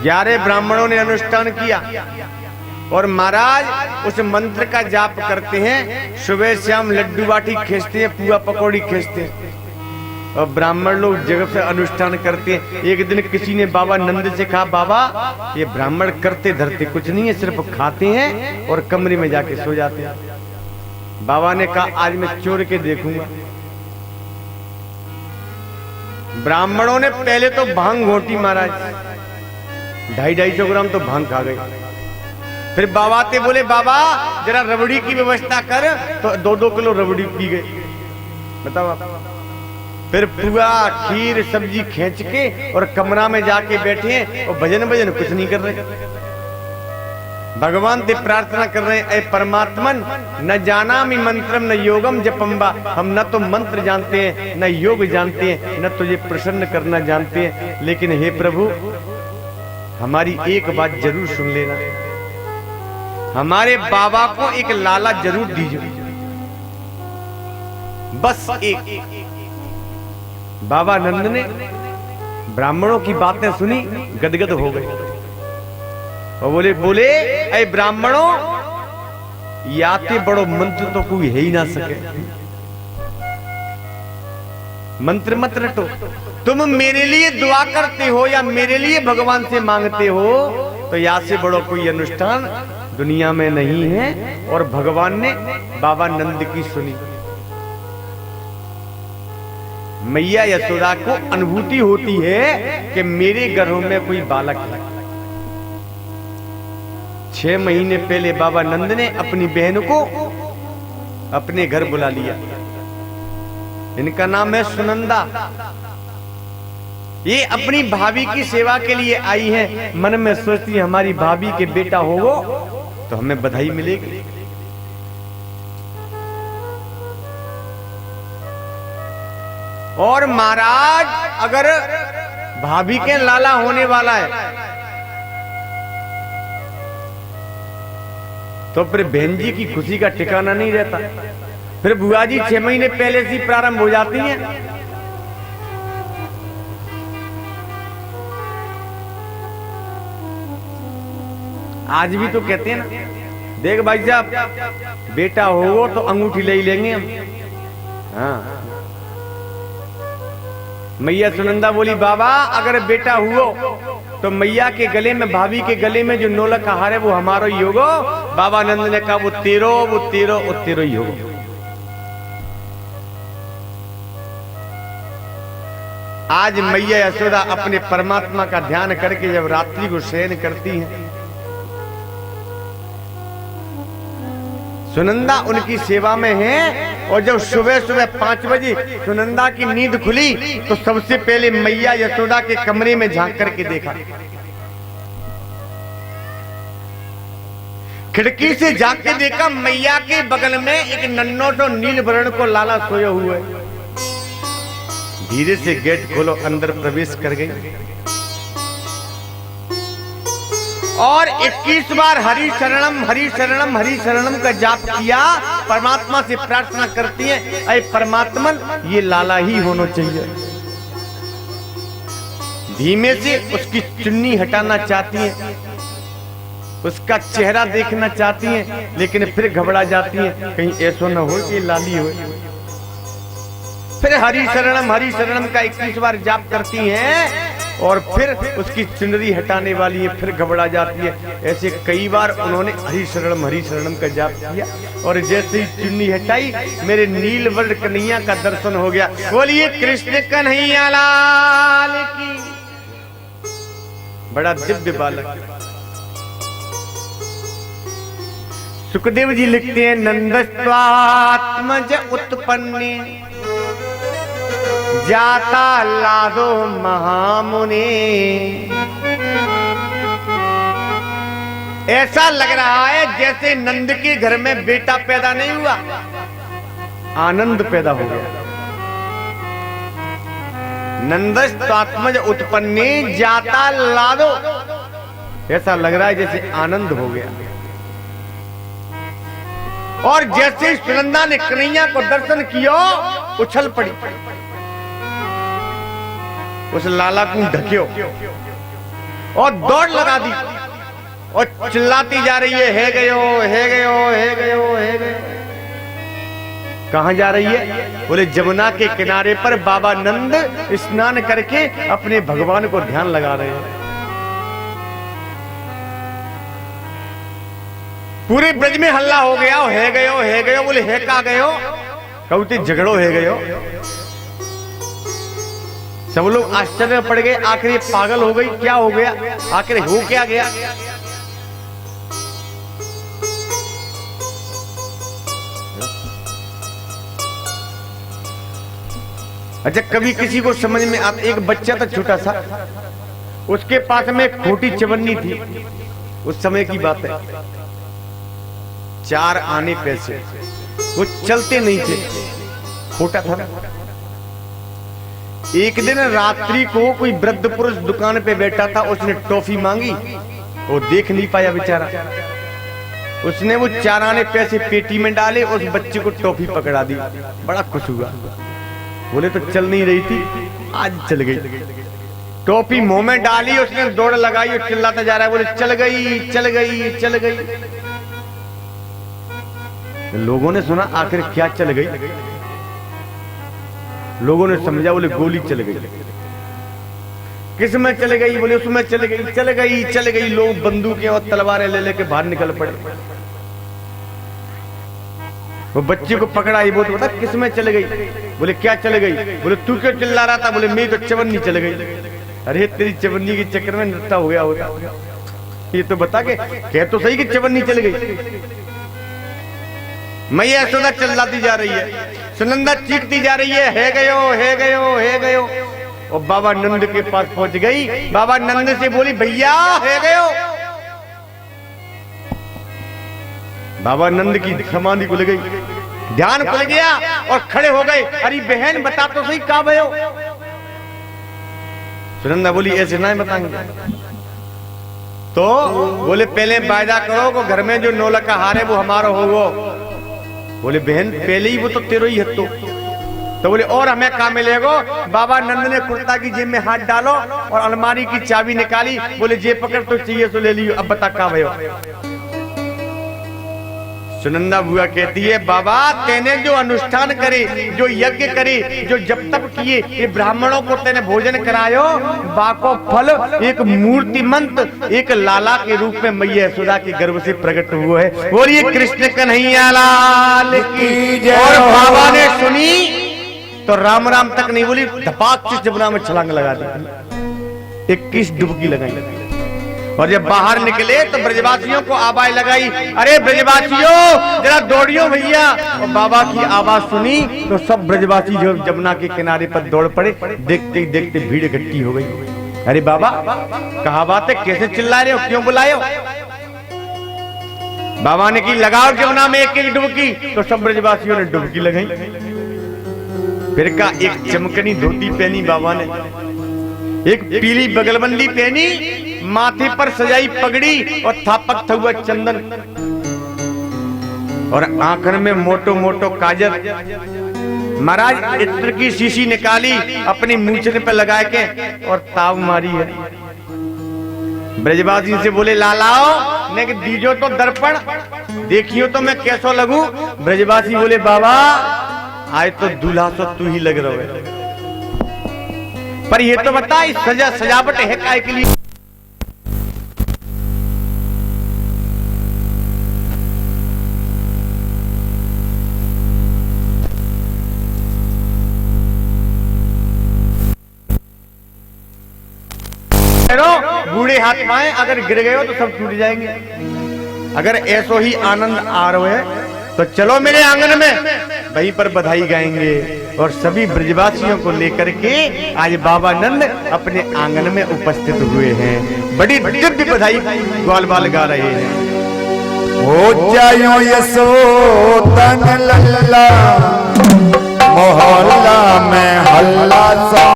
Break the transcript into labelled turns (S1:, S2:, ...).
S1: 11 ब्राह्मणों ने अनुष्ठान किया और महाराज उस मंत्र का जाप करते हैं। सुबह शाम लड्डू बाटी खींचते हैं, पुआ पकौड़ी खींचते हैं और ब्राह्मण लोग जगह से अनुष्ठान करते हैं। एक दिन किसी ने बाबा नंद से कहा, बाबा ये ब्राह्मण करते धरते कुछ नहीं है, सिर्फ खाते हैं और कमरे में जाके सो जाते हैं। बाबा ने कहा, आज मैं चोर के देखूंगा। ब्राह्मणों ने पहले तो भांग घोटी महाराज, 250-250 ग्राम तो भांग खा गए। फिर बाबा ते बोले, बाबा जरा रबड़ी की व्यवस्था कर, तो 2-2 किलो रबड़ी पी गए। बताओ आप। फिर पुआ खीर सब्जी खींच के और कमरा में जाके बैठे हैं और भजन कुछ नहीं कर रहे। भगवान से प्रार्थना कर रहे हैं, ऐ परमात्मन न जानामि मंत्रम न योगम जपम्बा। हम न तो मंत्र जानते हैं, न योग जानते हैं, न तुझे प्रसन्न करना जानते हैं, लेकिन हे प्रभु हमारी एक बात जरूर सुन लेना, हमारे बाबा को एक लाला जरूर दीजिए, बस एक। बाबा नंद ने ब्राह्मणों की बातें सुनी, गदगद हो गए और बोले ऐ ब्राह्मणों, याते बड़ो मंत्र तो कोई है ही ना सके। मंत्र मत रटो, तुम मेरे लिए दुआ करते हो या मेरे लिए भगवान से मांगते हो, तो या से बड़ो कोई अनुष्ठान दुनिया में नहीं है। और भगवान ने बाबा नंद की सुनी। मैया यशोदा को अनुभूति होती है कि मेरे घरों में कोई बालक है। 6 महीने पहले बाबा नंद ने अपनी बहन को अपने घर बुला लिया। इनका नाम है सुनंदा। ये अपनी भाभी की सेवा के लिए आई है। मन में सोचती हमारी भाभी के बेटा हो तो हमें बधाई मिलेगी। और महाराज अगर भाभी के लाला होने वाला है तो फिर बहन जी की खुशी का ठिकाना नहीं रहता। फिर बुआ जी 6 महीने पहले से प्रारंभ हो जाती हैं। आज भी तो कहते हैं ना, देख भाई साहब बेटा हो तो अंगूठी ले लेंगे हम। हाँ, मैया सुनंदा बोली, बाबा अगर बेटा हुओ तो मैया के गले में, भाभी के गले में जो नोलक हार है वो हमारा ही होगा। बाबा नंद ने कहा, वो तेरो ही होगा। आज मैया यशोदा अपने परमात्मा का ध्यान करके जब रात्रि को शयन करती हैं, सुनंदा उनकी सेवा में है। और जब सुबह 5 बजे सुनंदा की नींद खुली तो सबसे पहले मैया यशोदा के कमरे में झांक करके देखा। खिड़की से झांक के देखा, मैया के बगल में एक नन्नो तो नील वर्ण को लाला सोया हुआ है। धीरे से गेट खोलो, अंदर प्रवेश कर गई और 21 बार हरि शरणम हरि शरणम हरि शरणम का जाप किया। परमात्मा से प्रार्थना करती है, अरे परमात्मन ये लाला ही होना चाहिए। धीमे से उसकी चुन्नी हटाना चाहती है, उसका चेहरा देखना चाहती है, लेकिन फिर घबरा जाती है कहीं ऐसा न हो कि लाली हो। फिर हरि शरणम का 21 बार जाप करती हैं और फिर उसकी चुनरी हटाने वाली है, फिर घबरा जाती है। ऐसे कई बार उन्होंने हरि शरणम का जाप किया और जैसे ही चुन्नी हटाई मेरे नीलवर्ण कन्हैया का दर्शन हो गया। बोलिए कृष्ण कन्हैया लाल की। बड़ा दिव्य बालक। सुखदेव जी लिखते हैं, नंदस्वात्मज उत्पन्ने जाता लादो महामुने। ऐसा लग रहा है जैसे नंद के घर में बेटा पैदा नहीं हुआ, आनंद पैदा हो गया। नंदस्वात्मज उत्पन्ने जाता लादो, ऐसा लग रहा है जैसे आनंद हो गया। और जैसे सुनंदा ने कन्हैया को दर्शन किया उछल पड़ी, उस लाला को ढक्यो और दौड़ लगा दी और चिल्लाती जा रही है गयो, है गयो, है गयो, है गयो। कहां जा रही है? बोले जमुना के किनारे पर बाबा नंद स्नान करके अपने भगवान को ध्यान लगा रहे हैं। पूरे ब्रज में हल्ला हो गया, है गयो, है गयो। बोले है का गयो? कहते झगड़ो है गयो। सब लोग आश्चर्य पड़ गए, आखिर ये पागल हो गई, क्या हो गया, आखिर हो क्या गया? अच्छा, कभी किसी को समझ में आता, एक बच्चा था छोटा सा, उसके पास में एक खोटी चवन्नी थी। उस समय की बात है, 4 आने पैसे, वो चलते नहीं थे, खोटा था ना। एक दिन रात्रि को कोई वृद्ध पुरुष दुकान पे बैठा था, उसने टॉफी मांगी, वो देख नहीं पाया बेचारा, उसने वो 4 आने पैसे पेटी में डाले, उस बच्चे को टॉफी पकड़ा दी। बड़ा खुश हुआ, बोले तो चल नहीं रही थी, आज चल गई। टॉफी मुंह में डाली, उसने दौड़ लगाई और चिल्लाता जा रहा है, बोले चल गई, चल गई, चल गई। लोगों ने सुना आखिर क्या चल गई, लोगों ने समझा, बोले गोली चल गई। किस में चल गई? बोले उसमें चल गई, चल गई, चल गई। लोग बंदूकें और तलवारें ले लेके बाहर निकल पड़े। वो बच्चे को पकड़ा, ही बोलते बता किस में चल गई? बोले क्या चल गई? बोले तू क्यों चिल्ला रहा था? बोले मेरी तो चवन्नी चल गई। अरे तेरी चवन्नी के चक्कर में नृत्य हो गया होगा, ये तो बता के कह तो सही कि चवन्नी चल गई। मैया यशोदा चिल्लाती जा रही है, सुनंदा चीखती जा रही है गयो, है गयो, है गयो। और बाबा नंद के पास पहुंच गई। बाबा नंद से बोली भैया है गयो। बाबा नंद की समाधि खुल गई, ध्यान खुल गया और खड़े हो गए। अरे बहन बता तो सही कहाँ भयो? सुनंदा बोली ऐसे ना बताएंगे। तो बोले पहले वायदा करो को घर में जो नौलखा हार है वो हमारा होगो। बोले बहन पहले ही वो तो तेरो ही है। तो बोले और हमें कहा मिलेगो? बाबा नंद ने कुर्ता की जेब में हाथ डालो और अलमारी की चाबी निकाली। बोले जे पकड़ तो चाहिए तो ले लियो, अब बता कहाँ भयो? सुनंदा बुआ कहती है बाबा तेने जो अनुष्ठान करे, जो यज्ञ करे, जो जप तप किए, ये ब्राह्मणों को तेने भोजन करायो, बाको फल एक मूर्तिमंत एक लाला के रूप में मैया यशोदा के गर्भ से प्रकट हुआ है। और ये कृष्ण कन्हैया लाल की जय। और बाबा ने सुनी तो राम राम तक नहीं बोली, धपाक से जमुना में छलांग लगा दी, 21 डुबकी लगाई। और जब बाहर निकले तो ब्रजवासियों को आवाज लगाई, अरे ब्रजवासियों जरा दौड़ियो भैया। और बाबा की आवाज सुनी तो सब ब्रजवासी जो जमुना के किनारे पर दौड़ पड़े। देखते देखते भीड़ इकट्ठी हो गई। अरे बाबा कहा बात है, कैसे चिल्ला रहे हो, क्यों बुलाए हो? बाबा ने की लगाओ जमुना में एक डुबकी। तो सब ब्रजवासियों ने डुबकी लगाई। फिर का एक चमकनी धोती पहनी बाबा ने, एक पीली बगलबंदी पहनी, माथे पर सजाई पगड़ी और थापक हुआ चंदन, और आंखन में मोटो मोटो काजल। महाराज इत्र की शीशी निकाली, अपनी मूंछन पे लगा के और ताव मारी है। ब्रजवासी से बोले लालाओ ने दीजो तो दर्पण, देखियो तो मैं कैसो लगू। ब्रजवासी बोले बाबा आज तो दूल्हा सो तू ही लग रहा है, पर ये तो बता इस सजावट है काय के लिए? बूढ़े हाथ पाए अगर गिर गए हो तो सब टूट जाएंगे। अगर ऐसो ही आनंद आ रहे है तो चलो मेरे आंगन में, वहीं पर बधाई गाएंगे। और सभी ब्रजवासियों को लेकर के आज बाबा नंद अपने आंगन में उपस्थित हुए हैं। बड़ी दिव्य बधाई ग्वाल बाल गा रहे हैं।
S2: हो जायो यशोदन लल्ला, मोहल्ला में हल्ला सा।